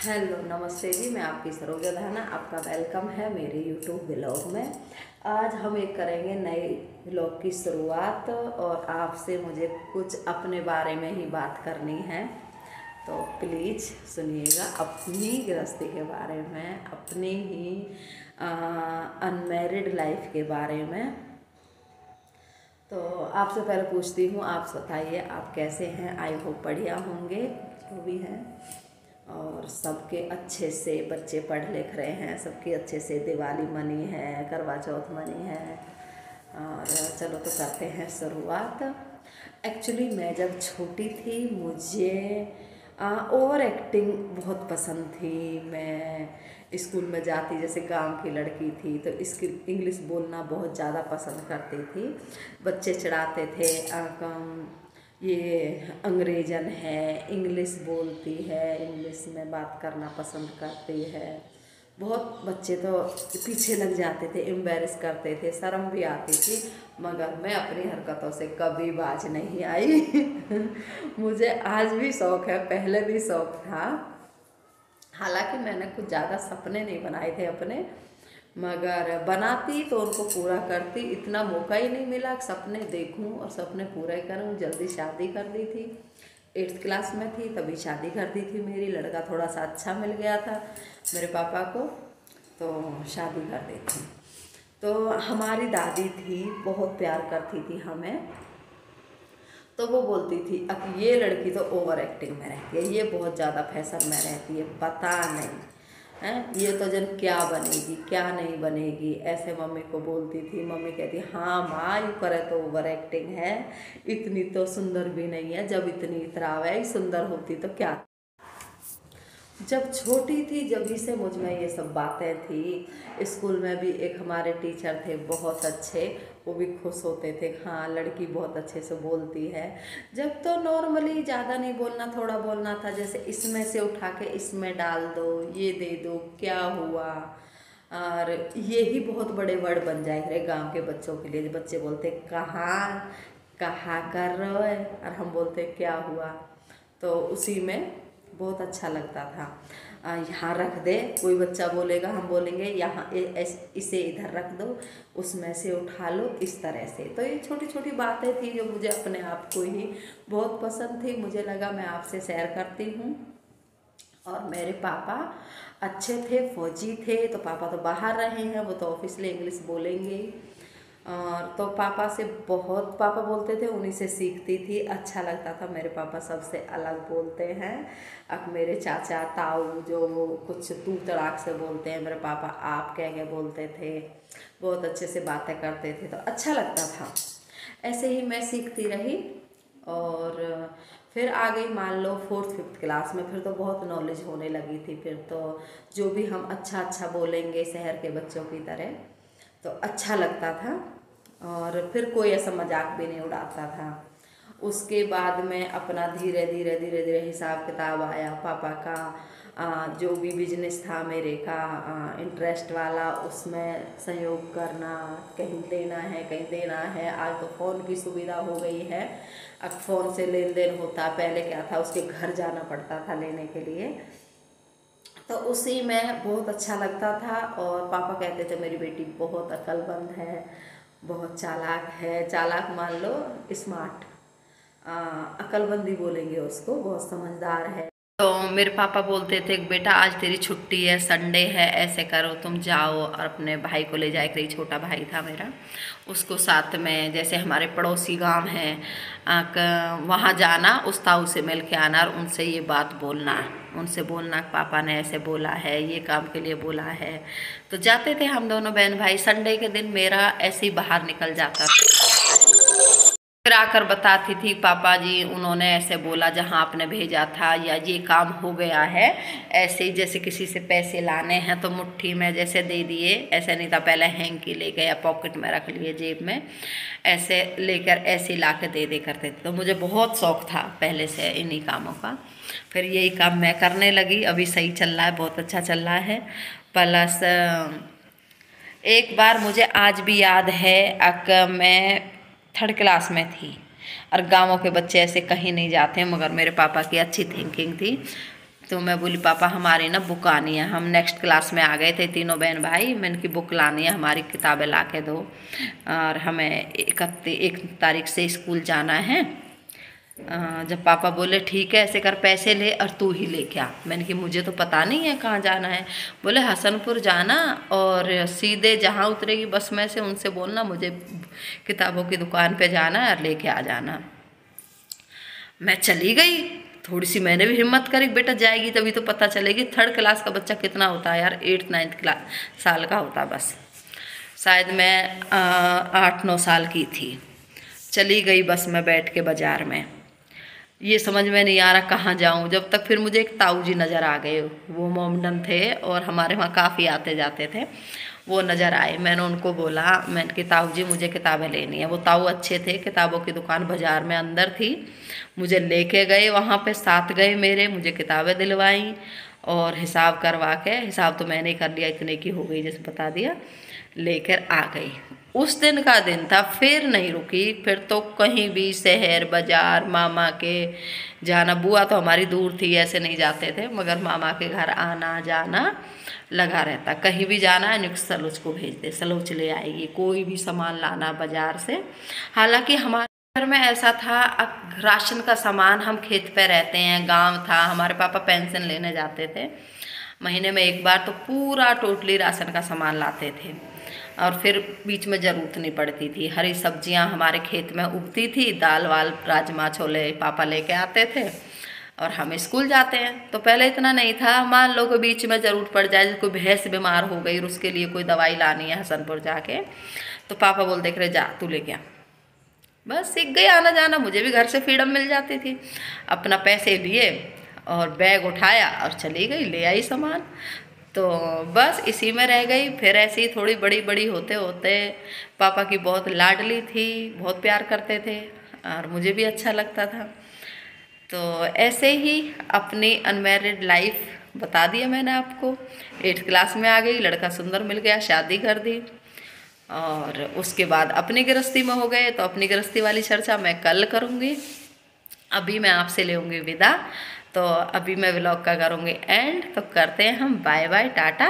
Hello नमस्ते जी, मैं आपकी सरोजा धाना। आपका वेलकम है मेरे यूट्यूब ब्लॉग में। आज हम एक करेंगे नए ब्लॉग की शुरुआत और आपसे मुझे कुछ अपने बारे में ही बात करनी है, तो प्लीज़ सुनिएगा। अपनी गृहस्थी के बारे में, अपनी ही अनमैरिड लाइफ के बारे में। तो आपसे पहले पूछती हूँ, आप बताइए आप कैसे हैं। आई होप बढ़िया होंगे जो भी हैं, और सबके अच्छे से बच्चे पढ़ लिख रहे हैं, सबकी अच्छे से दिवाली मनी है, करवा चौथ मनी है। और चलो तो करते हैं शुरुआत। एक्चुअली मैं जब छोटी थी मुझे ओवर एक्टिंग बहुत पसंद थी। मैं स्कूल में जाती, जैसे गांव की लड़की थी, तो इसकी इंग्लिश बोलना बहुत ज़्यादा पसंद करती थी। बच्चे चिढ़ाते थे, ये अंग्रेजन है, इंग्लिश बोलती है, इंग्लिश में बात करना पसंद करती है। बहुत बच्चे तो पीछे लग जाते थे, एम्बैरेस करते थे, शर्म भी आती थी, मगर मैं अपनी हरकतों से कभी बाज नहीं आई। मुझे आज भी शौक़ है, पहले भी शौक़ था। हालांकि मैंने कुछ ज़्यादा सपने नहीं बनाए थे अपने, मगर बनाती तो उनको पूरा करती। इतना मौका ही नहीं मिला सपने देखूं और सपने पूरे करूं। जल्दी शादी कर दी थी, 8th क्लास में थी तभी शादी कर दी थी मेरी। लड़का थोड़ा सा अच्छा मिल गया था मेरे पापा को, तो शादी कर दी थी। तो हमारी दादी थी, बहुत प्यार करती थी हमें। तो वो बोलती थी अब ये लड़की तो ओवर एक्टिंग में रहती है, ये बहुत ज़्यादा फैशन में रहती है, पता नहीं हैं ये तो जन क्या बनेगी क्या नहीं बनेगी, ऐसे मम्मी को बोलती थी। मम्मी कहती हाँ माँ यू करे तो ओवर एक्टिंग है, इतनी तो सुंदर भी नहीं है, जब इतनी इतराव है सुंदर होती तो क्या। जब छोटी थी जब ही से मुझ में ये सब बातें थी। स्कूल में भी एक हमारे टीचर थे बहुत अच्छे, वो भी खुश होते थे, हाँ लड़की बहुत अच्छे से बोलती है। जब तो नॉर्मली ज़्यादा नहीं बोलना, थोड़ा बोलना था, जैसे इसमें से उठा के इसमें डाल दो, ये दे दो, क्या हुआ। और ये ही बहुत बड़े वर्ड बन जाए थे गांव के बच्चों के लिए। बच्चे बोलते कहाँ कहाँ कर रहे हो, और हम बोलते क्या हुआ। तो उसी में बहुत अच्छा लगता था। यहाँ रख दे, कोई बच्चा बोलेगा, हम बोलेंगे यहाँ इसे इधर रख दो, उसमें से उठा लो, इस तरह से। तो ये छोटी छोटी बातें थी जो मुझे अपने आप को ही बहुत पसंद थी। मुझे लगा मैं आपसे शेयर करती हूँ। और मेरे पापा अच्छे थे, फौजी थे, तो पापा तो बाहर रहे हैं, वो तो ऑफिशियली इंग्लिश बोलेंगे। और तो पापा से बहुत, पापा बोलते थे उन्हीं से सीखती थी, अच्छा लगता था। मेरे पापा सबसे अलग बोलते हैं। अब मेरे चाचा ताऊ जो वो कुछ तू तड़ाक से बोलते हैं, मेरे पापा आप कह के बोलते थे, बहुत अच्छे से बातें करते थे, तो अच्छा लगता था। ऐसे ही मैं सीखती रही। और फिर आ गई मान लो 4th 5th क्लास में, फिर तो बहुत नॉलेज होने लगी थी। फिर तो जो भी हम अच्छा अच्छा बोलेंगे शहर के बच्चों की तरह, तो अच्छा लगता था। और फिर कोई ऐसा मजाक भी नहीं उड़ाता था। उसके बाद में अपना धीरे धीरे धीरे धीरे हिसाब किताब आया पापा का। जो भी बिजनेस था मेरे का इंटरेस्ट वाला, उसमें सहयोग करना, कहीं देना है कहीं देना है। आज तो फ़ोन की सुविधा हो गई है, अब फ़ोन से लेन देन होता, पहले क्या था उसके घर जाना पड़ता था लेने के लिए। तो उसी में बहुत अच्छा लगता था। और पापा कहते थे मेरी बेटी बहुत अक्लमंद है, बहुत चालाक है, चालाक मान लो स्मार्ट, अक्लमंदी बोलेंगे उसको, बहुत समझदार है। तो मेरे पापा बोलते थे बेटा आज तेरी छुट्टी है, संडे है, ऐसे करो तुम जाओ और अपने भाई को ले जाए करी। छोटा भाई था मेरा, उसको साथ में, जैसे हमारे पड़ोसी गांव हैं वहाँ जाना, उस ताऊ से मिल के आना और उनसे ये बात बोलना, उनसे बोलना पापा ने ऐसे बोला है, ये काम के लिए बोला है। तो जाते थे हम दोनों बहन भाई। संडे के दिन मेरा ऐसे ही बाहर निकल जाता था। फिर आकर बताती थी पापा जी उन्होंने ऐसे बोला जहाँ आपने भेजा था, या ये काम हो गया है। ऐसे ही जैसे किसी से पैसे लाने हैं तो मुट्ठी में जैसे दे दिए, ऐसे नहीं था पहले हैंकी ले गए या पॉकेट में रख लिए जेब में, ऐसे लेकर ऐसे ला के दे करते थे। तो मुझे बहुत शौक था पहले से इन्हीं कामों का। फिर यही काम मैं करने लगी, अभी सही चल रहा है, बहुत अच्छा चल रहा है। प्लस एक बार मुझे आज भी याद है, मैं 3rd क्लास में थी और गाँवों के बच्चे ऐसे कहीं नहीं जाते, मगर मेरे पापा की अच्छी थिंकिंग थी। तो मैं बोली पापा हमारी ना बुक आनी है, हम नेक्स्ट क्लास में आ गए थे तीनों बहन भाई, मैंने की बुक लानी है, हमारी किताबें ला के दो और हमें 1 तारीख से स्कूल जाना है। जब पापा बोले ठीक है ऐसे कर, पैसे ले और तू ही ले क्या। मैंने कि मुझे तो पता नहीं है कहाँ जाना है। बोले हसनपुर जाना और सीधे जहाँ उतरेगी बस में से उनसे बोलना मुझे किताबों की दुकान पे जाना है और लेके आ जाना। मैं चली गई, थोड़ी सी मैंने भी हिम्मत करी, बेटा जाएगी तभी तो पता चलेगी। 3rd क्लास का बच्चा कितना होता है यार, 8th-9th क्लास साल का होता बस। शायद मैं 8-9 साल की थी। चली गई बस में बैठ के बाज़ार में, ये समझ में नहीं आ रहा कहाँ जाऊँ। जब तक फिर मुझे एक ताऊ जी नज़र आ गए, वो मोमडन थे और हमारे वहाँ काफ़ी आते जाते थे, वो नज़र आए। मैंने उनको बोला, मैंने कि ताऊ जी मुझे किताबें लेनी है। वो ताऊ अच्छे थे, किताबों की दुकान बाज़ार में अंदर थी, मुझे लेके गए वहाँ पे, साथ गए मेरे, मुझे किताबें दिलवाई और हिसाब करवा के, हिसाब तो मैंने ही कर लिया, इतने की हो गई जैसे बता दिया, लेकर आ गई। उस दिन का दिन था, फिर नहीं रुकी, फिर तो कहीं भी शहर बाजार मामा के जाना। बुआ तो हमारी दूर थी, ऐसे नहीं जाते थे, मगर मामा के घर आना जाना लगा रहता। कहीं भी जाना है निक सलोच को भेज दे, सलोच ले आएगी, कोई भी सामान लाना बाजार से। हालांकि हमारे घर में ऐसा था, राशन का सामान, हम खेत पे रहते हैं, गांव था, हमारे पापा पेंशन लेने जाते थे महीने में 1 बार, तो पूरा टोटली राशन का सामान लाते थे और फिर बीच में ज़रूरत नहीं पड़ती थी। हरी सब्जियां हमारे खेत में उगती थी, दाल वाल राजमा छोले पापा लेके आते थे और हम स्कूल जाते हैं। तो पहले इतना नहीं था, मान लो कि बीच में ज़रूरत पड़ जाए, कोई भैंस बीमार हो गई और उसके लिए कोई दवाई लानी है हसनपुर जाके, तो पापा बोल देख रहे जा तू ले गया, बस सीख गई आना जाना। मुझे भी घर से फ्रीडम मिल जाती थी, अपना पैसे लिए और बैग उठाया और चली गई, ले आई सामान। तो बस इसी में रह गई। फिर ऐसे ही थोड़ी बड़ी बड़ी होते होते पापा की बहुत लाडली थी, बहुत प्यार करते थे और मुझे भी अच्छा लगता था। तो ऐसे ही अपनी अनमैरिड लाइफ बता दिया मैंने आपको। 8th क्लास में आ गई, लड़का सुंदर मिल गया, शादी कर दी और उसके बाद अपनी गृहस्थी में हो गए। तो अपनी गृहस्थी वाली चर्चा मैं कल करूँगी, अभी मैं आपसे लेऊँगी विदा। तो अभी मैं व्लॉग का करूँगी एंड, तो करते हैं हम बाय बाय टाटा।